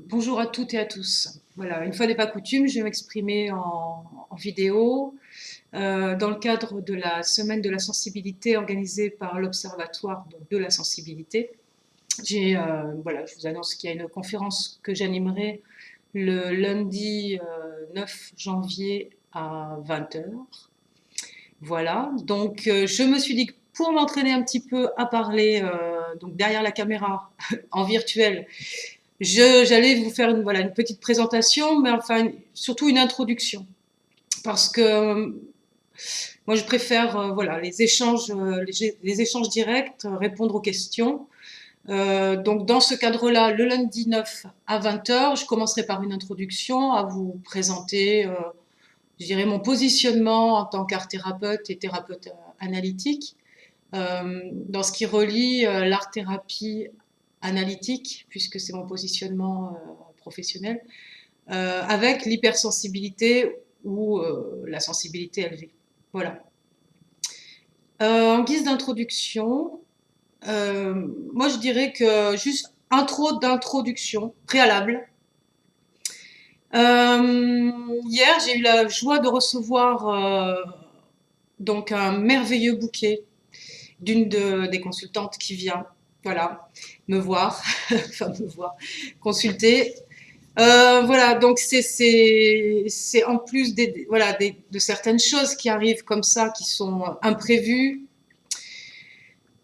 Bonjour à toutes et à tous. Voilà, une fois n'est pas coutume, je vais m'exprimer en vidéo dans le cadre de la semaine de la sensibilité organisée par l'Observatoire de la sensibilité. Voilà, je vous annonce qu'il y a une conférence que j'animerai le lundi 9 janvier à 20 heures. Voilà, donc je me suis dit que pour m'entraîner un petit peu à parler donc derrière la caméra en virtuel, j'allais vous faire voilà, une petite présentation, mais enfin surtout une introduction. Parce que moi je préfère voilà, les échanges directs, répondre aux questions. Donc dans ce cadre-là, le lundi 9 à 20 heures, je commencerai par une introduction à vous présenter, je dirais, mon positionnement en tant qu'art-thérapeute et thérapeute analytique, dans ce qui relie l'art-thérapie analytique, puisque c'est mon positionnement professionnel, avec l'hypersensibilité ou la sensibilité élevée. Voilà. En guise d'introduction, moi je dirais que juste intro d'introduction préalable. Hier, j'ai eu la joie de recevoir donc un merveilleux bouquet des consultantes qui vient, voilà, me voir, enfin me voir, consulter. Voilà, donc c'est en plus voilà, de certaines choses qui arrivent comme ça, qui sont imprévues.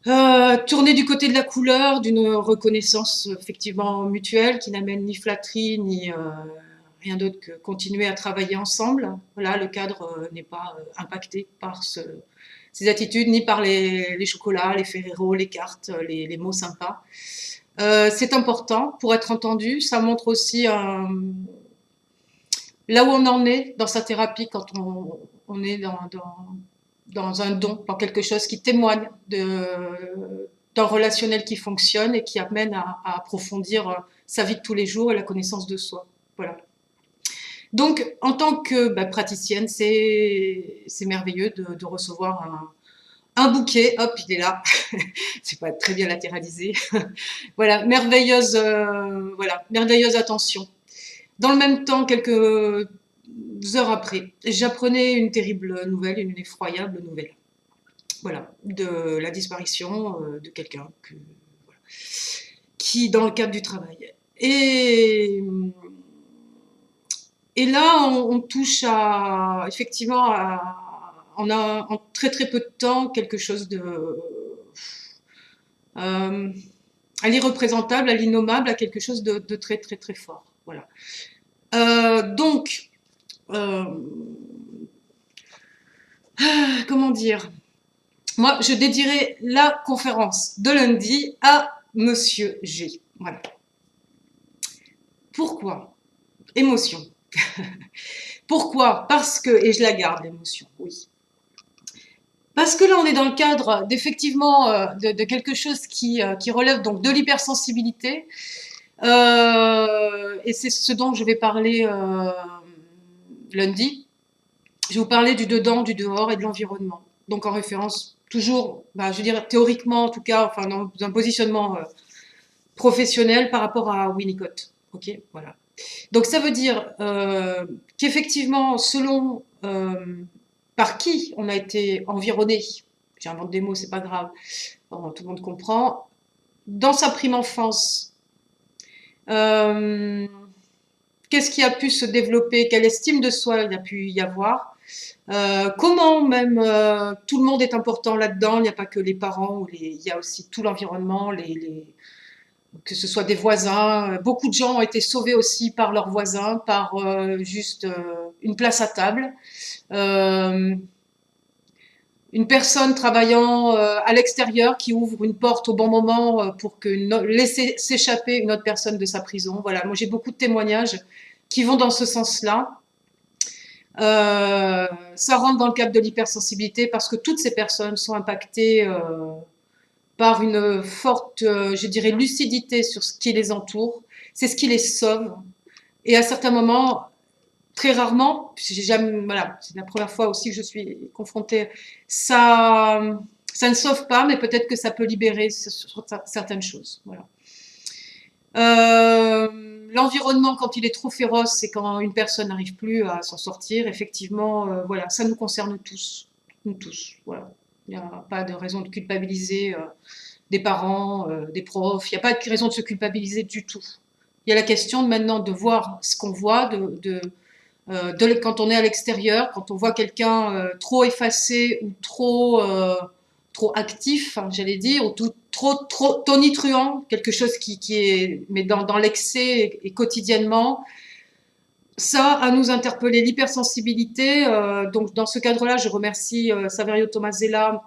Tourner du côté de la couleur, d'une reconnaissance effectivement mutuelle qui n'amène ni flatterie ni rien d'autre que continuer à travailler ensemble. Voilà, le cadre n'est pas impacté par ces attitudes, ni par les chocolats, les Ferrero, les cartes, les mots sympas. C'est important pour être entendu. Ça montre aussi là où on en est dans sa thérapie quand on est dans un don, dans quelque chose qui témoigne d'un relationnel qui fonctionne et qui amène à approfondir sa vie de tous les jours et la connaissance de soi. Voilà. Donc, en tant que praticienne, c'est merveilleux de recevoir un bouquet. Hop, il est là. C'est pas très bien latéralisé. Voilà, merveilleuse attention. Dans le même temps, quelques heures après, j'apprenais une terrible nouvelle, une effroyable nouvelle. Voilà, de la disparition de quelqu'un voilà, qui, dans le cadre du travail. Et là, on touche effectivement, en très très peu de temps, quelque chose euh, à l'irreprésentable, à l'innommable, à quelque chose de très très très fort. Voilà. Donc, euh, comment dire, moi, je dédierai la conférence de lundi à Monsieur G. Voilà. Pourquoi? Émotion. Pourquoi? Parce que, et je la garde, l'émotion, oui. Parce que là, on est dans le cadre d'effectivement de quelque chose qui relève donc de l'hypersensibilité. Et c'est ce dont je vais parler lundi. Je vais vous parler du dedans, du dehors et de l'environnement. Donc en référence, toujours, je veux dire théoriquement en tout cas, enfin dans un positionnement professionnel par rapport à Winnicott. Ok, voilà. Donc ça veut dire qu'effectivement, selon par qui on a été environné, j'invente des mots, c'est pas grave, bon, tout le monde comprend, dans sa prime enfance, euh, qu'est-ce qui a pu se développer, quelle estime de soi il a pu y avoir, comment même tout le monde est important là-dedans, il n'y a pas que les parents, il y a aussi tout l'environnement, que ce soit des voisins. Beaucoup de gens ont été sauvés aussi par leurs voisins, par juste une place à table. Euh, une personne travaillant à l'extérieur qui ouvre une porte au bon moment pour laisser s'échapper une autre personne de sa prison. Voilà, moi j'ai beaucoup de témoignages qui vont dans ce sens-là. Ça rentre dans le cadre de l'hypersensibilité parce que toutes ces personnes sont impactées par une forte, je dirais, lucidité sur ce qui les entoure. C'est ce qui les sauve. Et à certains moments, très rarement, voilà, c'est la première fois aussi que je suis confrontée, ça ne sauve pas, mais peut-être que ça peut libérer sur certaines choses. Voilà. L'environnement, quand il est trop féroce, c'est quand une personne n'arrive plus à s'en sortir. Effectivement, voilà, ça nous concerne tous, nous tous. Voilà, il n'y a pas de raison de culpabiliser des parents, des profs. Il n'y a pas de raison de se culpabiliser du tout. Il y a la question maintenant de voir ce qu'on voit, quand on est à l'extérieur, quand on voit quelqu'un trop effacé ou trop actif, hein, j'allais dire, ou trop tonitruant, quelque chose qui est, mais dans l'excès et quotidiennement, ça a nous interpeller l'hypersensibilité. Donc dans ce cadre-là, je remercie Saverio Tomasella,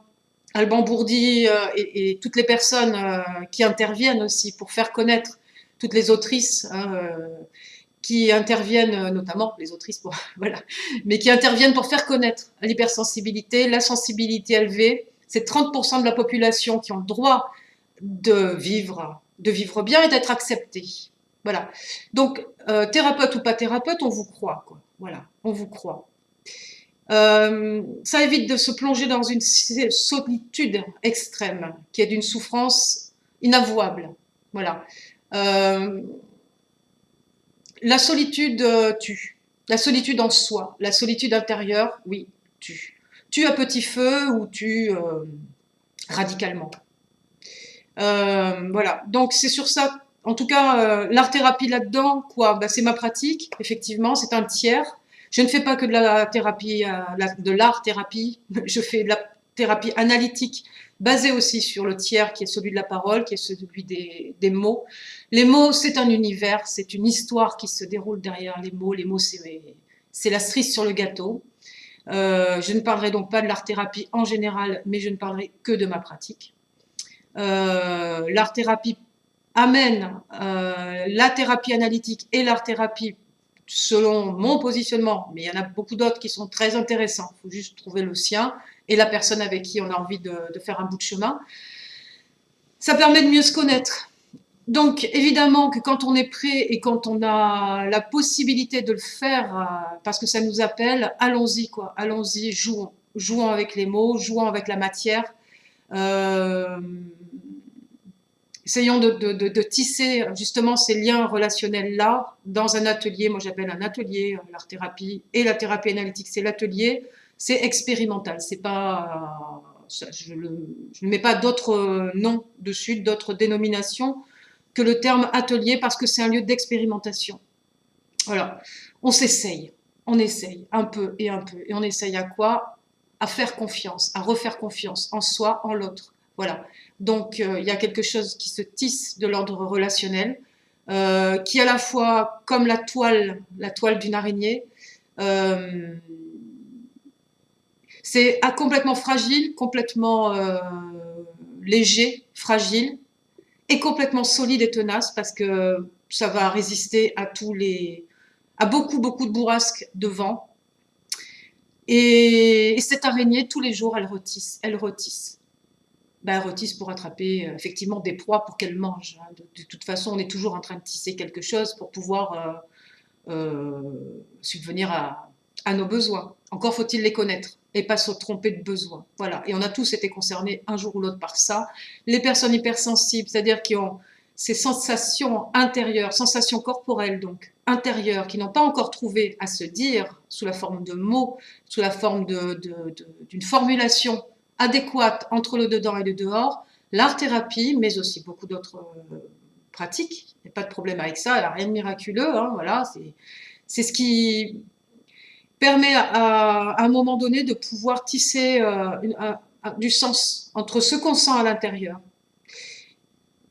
Alban Bourdi et toutes les personnes qui interviennent aussi pour faire connaître toutes les autrices. Hein, qui interviennent, notamment les autrices, pour, voilà, mais qui interviennent pour faire connaître l'hypersensibilité, la sensibilité élevée. C'est 30% de la population qui ont le droit de vivre bien et d'être acceptés. Voilà. Donc, thérapeute ou pas thérapeute, on vous croit, quoi. Voilà, on vous croit. Ça évite de se plonger dans une solitude extrême, qui est d'une souffrance inavouable. Voilà. La solitude tue. La solitude en soi, la solitude intérieure, oui, tue. Tue à petit feu ou tue radicalement. Voilà, donc c'est sur ça. En tout cas, l'art-thérapie là-dedans, quoi, bah, c'est ma pratique, effectivement, c'est un tiers. Je ne fais pas que de la thérapie, de l'art-thérapie, je fais de la thérapie analytique, basée aussi sur le tiers qui est celui de la parole, qui est celui des mots. Les mots, c'est un univers, c'est une histoire qui se déroule derrière les mots. Les mots, c'est la cerise sur le gâteau. Je ne parlerai donc pas de l'art-thérapie en général, mais je ne parlerai que de ma pratique. L'art-thérapie amène la thérapie analytique et l'art-thérapie selon mon positionnement, mais il y en a beaucoup d'autres qui sont très intéressants. Il faut juste trouver le sien et la personne avec qui on a envie de faire un bout de chemin. Ça permet de mieux se connaître. Donc, évidemment que quand on est prêt et quand on a la possibilité de le faire, parce que ça nous appelle, allons-y, quoi. Allons-y, jouons. Jouons avec les mots, jouons avec la matière. Essayons de tisser justement ces liens relationnels-là dans un atelier. Moi, j'appelle un atelier l'art-thérapie et la thérapie analytique, c'est l'atelier. C'est expérimental. C'est pas, je ne mets pas d'autres noms dessus, d'autres dénominations que le terme atelier parce que c'est un lieu d'expérimentation. Voilà. On s'essaye. On essaye un peu. Et on essaye à quoi? À faire confiance, à refaire confiance en soi, en l'autre. Voilà. Donc, il y a quelque chose qui se tisse de l'ordre relationnel, qui est à la fois comme la toile d'une araignée. C'est complètement fragile, complètement léger, fragile, et complètement solide et tenace parce que ça va résister à beaucoup de bourrasques de vent. Et cette araignée, tous les jours, elle retisse, elle retisse. Ben, elle retisse pour attraper effectivement des proies pour qu'elle mange. Hein. De toute façon, on est toujours en train de tisser quelque chose pour pouvoir subvenir à nos besoins. Encore faut-il les connaître et pas se tromper de besoins. Voilà. Et on a tous été concernés un jour ou l'autre par ça. Les personnes hypersensibles, c'est-à-dire qui ont ces sensations intérieures, sensations corporelles donc intérieures, qui n'ont pas encore trouvé à se dire sous la forme de mots, sous la forme d'une formulation adéquate entre le dedans et le dehors, l'art-thérapie, mais aussi beaucoup d'autres pratiques, il n'y a pas de problème avec ça, il n'y a rien de miraculeux, hein, voilà, c'est ce qui permet à un moment donné de pouvoir tisser du sens entre ce qu'on sent à l'intérieur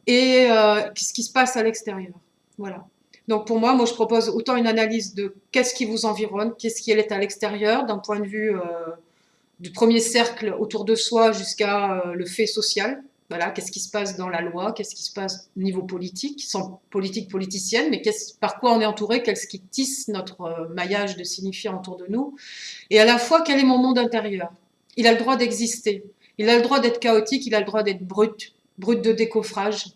et ce qui se passe à l'extérieur. Voilà. Donc pour moi, je propose autant une analyse de qu'est-ce qui vous environne, qu'est-ce qui est à l'extérieur, d'un point de vue du premier cercle autour de soi jusqu'à le fait social. Voilà, qu'est-ce qui se passe dans la loi, qu'est-ce qui se passe au niveau politique, sans politique politicienne, mais par quoi on est entouré, qu'est-ce qui tisse notre maillage de signifiants autour de nous. Et à la fois, quel est mon monde intérieur? Il a le droit d'exister, il a le droit d'être chaotique, il a le droit d'être brut de décoffrage,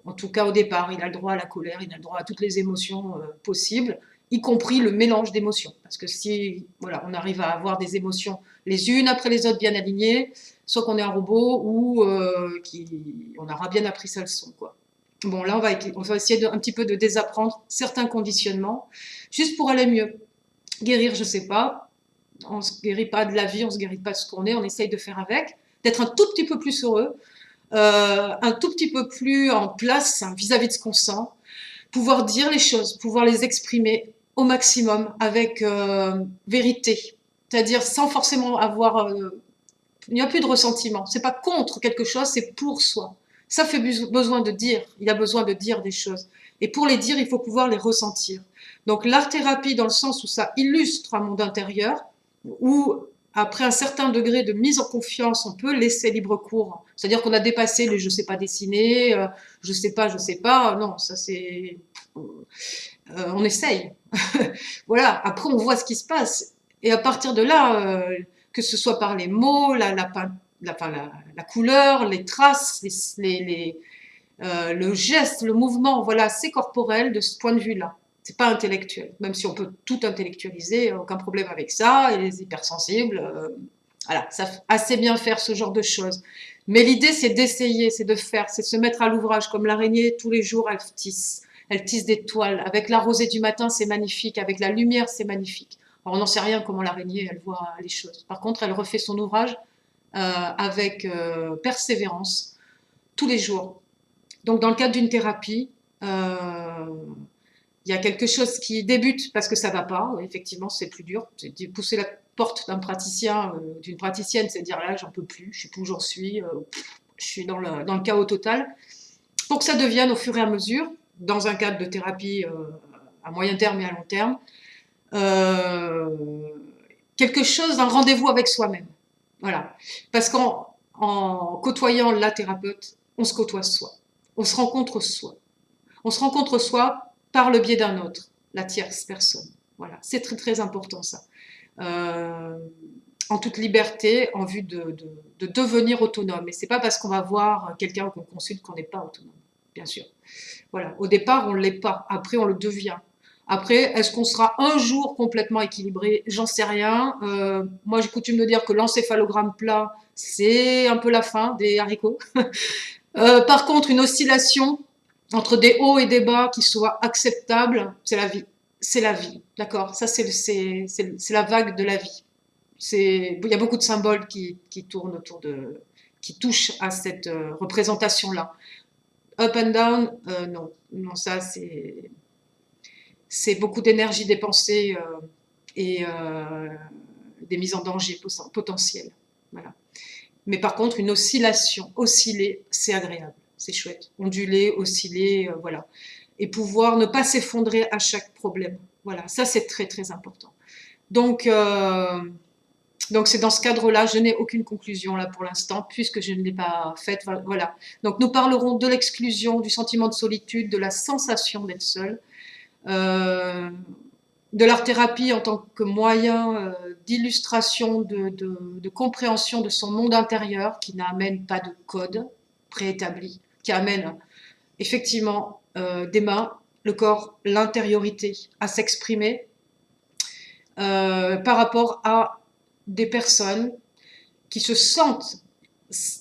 en tout cas au départ, il a le droit à la colère, il a le droit à toutes les émotions possibles, y compris le mélange d'émotions. Parce que si voilà, on arrive à avoir des émotions les unes après les autres bien alignées, soit qu'on est un robot ou on aura bien appris sa leçon, quoi. Bon, là, on va essayer un petit peu de désapprendre certains conditionnements, juste pour aller mieux. Guérir, je sais pas. On se guérit pas de la vie, on se guérit pas de ce qu'on est, on essaye de faire avec, d'être un tout petit peu plus heureux, un tout petit peu plus en place vis-à-vis de ce qu'on sent, pouvoir dire les choses, pouvoir les exprimer au maximum avec vérité, c'est-à-dire sans forcément avoir, il n'y a plus de ressentiment, c'est pas contre quelque chose, c'est pour soi. Ça fait besoin de dire, il a besoin de dire des choses. Et pour les dire, il faut pouvoir les ressentir. Donc l'art-thérapie, dans le sens où ça illustre un monde intérieur, où après un certain degré de mise en confiance, on peut laisser libre cours. C'est-à-dire qu'on a dépassé les je sais pas dessiner, je sais pas, non, ça c'est... on essaye. Voilà, après on voit ce qui se passe. Et à partir de là, que ce soit par les mots, la couleur, les traces, le geste, le mouvement, voilà, c'est corporel de ce point de vue-là. C'est pas intellectuel, même si on peut tout intellectualiser, aucun problème avec ça, et les hypersensibles, voilà, savent assez bien faire ce genre de choses. Mais l'idée, c'est d'essayer, c'est de faire, c'est de se mettre à l'ouvrage, comme l'araignée, tous les jours, elle tisse. Elle tisse des toiles. Avec la rosée du matin, c'est magnifique. Avec la lumière, c'est magnifique. Alors, on n'en sait rien comment l'araignée, elle voit les choses. Par contre, elle refait son ouvrage avec persévérance tous les jours. Donc, dans le cadre d'une thérapie, il y a quelque chose qui débute parce que ça va pas. Effectivement, c'est plus dur. C'est de pousser la porte d'un praticien, d'une praticienne, c'est de dire là, j'en peux plus, je sais plus où j'en suis, je suis dans le chaos total. Pour que ça devienne au fur et à mesure, dans un cadre de thérapie à moyen terme et à long terme, quelque chose, un rendez-vous avec soi-même. Voilà. Parce qu'en côtoyant la thérapeute, on se côtoie soi. On se rencontre soi. On se rencontre soi par le biais d'un autre, la tierce personne. Voilà. C'est très très important ça. En toute liberté, en vue de devenir autonome. Et c'est pas parce qu'on va voir quelqu'un qu'on consulte qu'on n'est pas autonome, bien sûr. Voilà. Au départ, on ne l'est pas. Après, on le devient. Après, est-ce qu'on sera un jour complètement équilibré? J'en sais rien. Moi, j'ai coutume de dire que l'encéphalogramme plat, c'est un peu la fin des haricots. Par contre, une oscillation entre des hauts et des bas qui soient acceptables, c'est la vie. C'est la vie, d'accord? Ça, c'est la vague de la vie. Il y a beaucoup de symboles qui tournent qui touchent à cette représentation-là. Up and down, non. Non, ça, c'est beaucoup d'énergie dépensée et des mises en danger potentielles. Voilà. Mais par contre, une oscillation, osciller, c'est agréable, c'est chouette. Onduler, osciller, voilà. Et pouvoir ne pas s'effondrer à chaque problème. Voilà, ça c'est très très important. Donc c'est dans ce cadre-là, je n'ai aucune conclusion là pour l'instant, puisque je ne l'ai pas faite. Voilà. Donc nous parlerons de l'exclusion, du sentiment de solitude, de la sensation d'être seul, de l'art-thérapie en tant que moyen d'illustration, de compréhension de son monde intérieur, qui n'amène pas de code préétabli, qui amène effectivement des mains, le corps, l'intériorité à s'exprimer par rapport à des personnes qui se sentent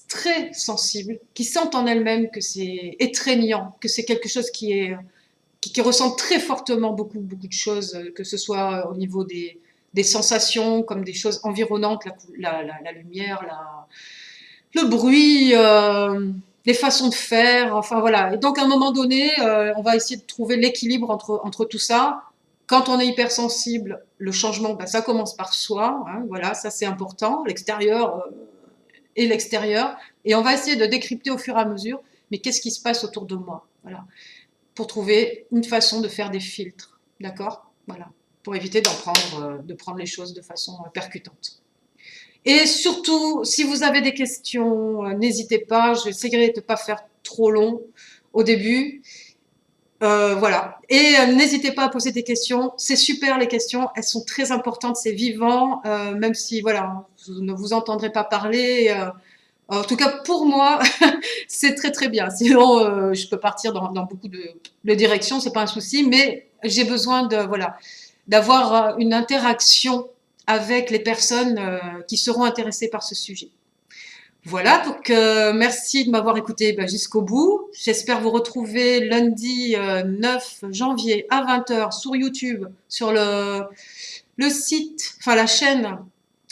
très sensibles, qui sentent en elles-mêmes que c'est étreignant, que c'est quelque chose qui ressentent très fortement beaucoup de choses, que ce soit au niveau des sensations, comme des choses environnantes, la lumière, le bruit, les façons de faire, enfin voilà. Et donc à un moment donné, on va essayer de trouver l'équilibre entre tout ça. Quand on est hypersensible, le changement, ben, ça commence par soi, hein, voilà, ça c'est important, l'extérieur et l'extérieur. Et on va essayer de décrypter au fur et à mesure, mais qu'est-ce qui se passe autour de moi, voilà, pour trouver une façon de faire des filtres, d'accord, voilà, pour éviter de prendre les choses de façon percutante. Et surtout, si vous avez des questions, n'hésitez pas, j'essaierai de ne pas faire trop long au début. Voilà. Et n'hésitez pas à poser des questions. C'est super les questions, elles sont très importantes, c'est vivant, même si voilà, vous ne vous entendrez pas parler. En tout cas pour moi, c'est très très bien. Sinon, je peux partir dans beaucoup de directions, c'est pas un souci, mais j'ai besoin voilà, d'avoir une interaction avec les personnes qui seront intéressées par ce sujet. Voilà, donc merci de m'avoir écouté jusqu'au bout. J'espère vous retrouver lundi 9 janvier à 20 heures sur YouTube, sur le site, enfin la chaîne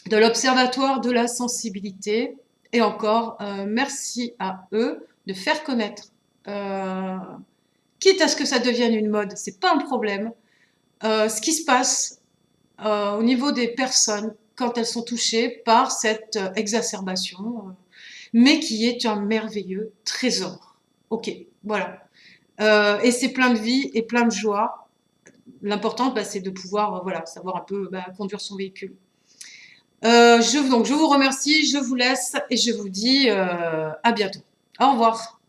de l'Observatoire de la sensibilité. Et encore, merci à eux de faire connaître, euh, quitte à ce que ça devienne une mode, c'est pas un problème, ce qui se passe au niveau des personnes quand elles sont touchées par cette exacerbation, mais qui est un merveilleux trésor. Ok, voilà. Et c'est plein de vie et plein de joie. L'important, c'est de pouvoir voilà, savoir un peu conduire son véhicule. Donc, je vous remercie, je vous laisse et je vous dis à bientôt. Au revoir.